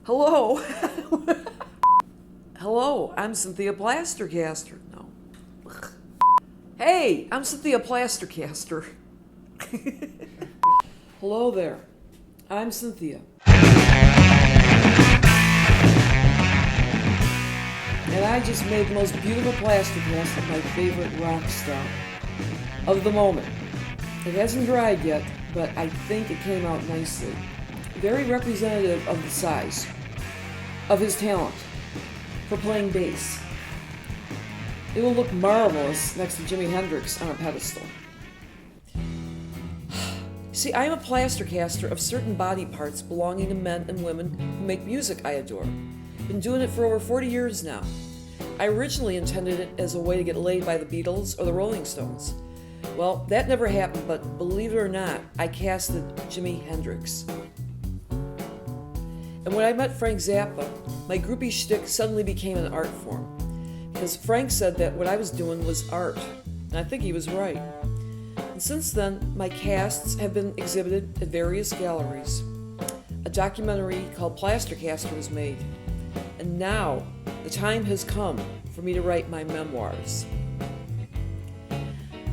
Hello. Hello, I'm Cynthia Plastercaster. No. Hey, I'm Cynthia Plastercaster. Hello there. I'm Cynthia. And I just made the most beautiful plaster cast of my favorite rock star of the moment. It hasn't dried yet, but I think it came out nicely. Very representative of the size, of his talent for playing bass. It will look marvelous next to Jimi Hendrix on a pedestal. See, I am a plaster caster of certain body parts belonging to men and women who make music I adore. Been doing it for over 40 years now. I originally intended it as a way to get laid by the Beatles or the Rolling Stones. Well, that never happened, but believe it or not, I casted Jimi Hendrix. And when I met Frank Zappa, my groupie shtick suddenly became an art form. Because Frank said that what I was doing was art, and I think he was right. And since then, my casts have been exhibited at various galleries. A documentary called Plastercaster was made. And now, the time has come for me to write my memoirs.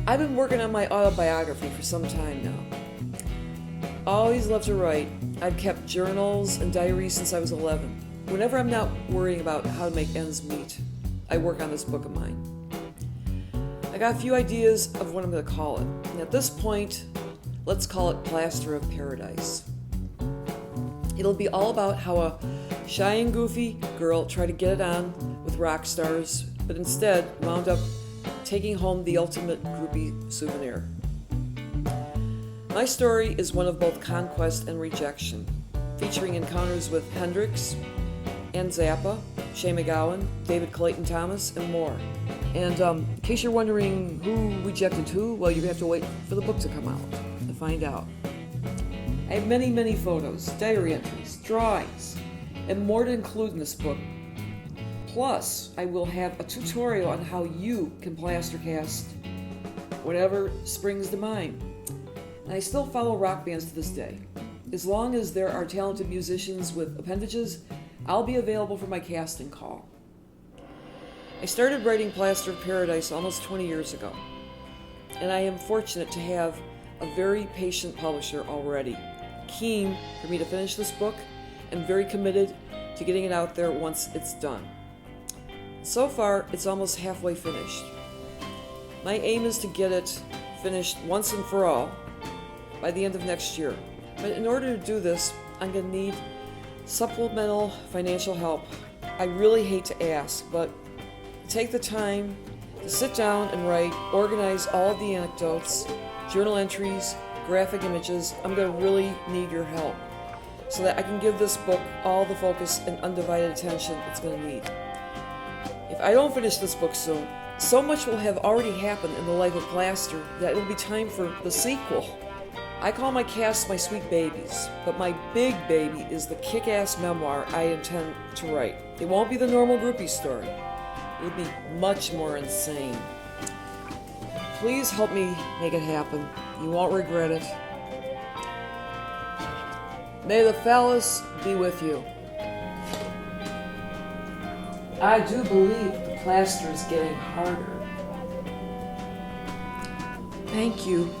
I've been working on my autobiography for some time now. Always loved to write. I've kept journals and diaries since I was 11. Whenever I'm not worrying about how to make ends meet, I work on this book of mine. I got a few ideas of what I'm going to call it. And at this point, let's call it Plaster of Paradise. It'll be all about how a shy and goofy girl tried to get it on with rock stars, but instead wound up taking home the ultimate groupie souvenir. My story is one of both conquest and rejection, featuring encounters with Hendrix and Zappa, Shea McGowan, David Clayton Thomas, and more. And in case you're wondering who rejected who, well, you have to wait for the book to come out to find out. I have many, many photos, diary entries, drawings, and more to include in this book. Plus, I will have a tutorial on how you can plaster cast whatever springs to mind. And I still follow rock bands to this day. As long as there are talented musicians with appendages, I'll be available for my casting call. I started writing Plaster of Paradise almost 20 years ago, and I am fortunate to have a very patient publisher already, keen for me to finish this book and very committed to getting it out there once it's done. So far, it's almost halfway finished. My aim is to get it finished once and for all by the end of next year. But in order to do this, I'm going to need supplemental financial help. I really hate to ask, but take the time to sit down and write, organize all of the anecdotes, journal entries, graphic images. I'm going to really need your help so that I can give this book all the focus and undivided attention it's going to need. If I don't finish this book soon, so much will have already happened in the life of Plaster that it'll be time for the sequel. I call my casts my sweet babies, but my big baby is the kick-ass memoir I intend to write. It won't be the normal groupie story. It'll be much more insane. Please help me make it happen. You won't regret it. May the phallus be with you. I do believe the plaster is getting harder. Thank you.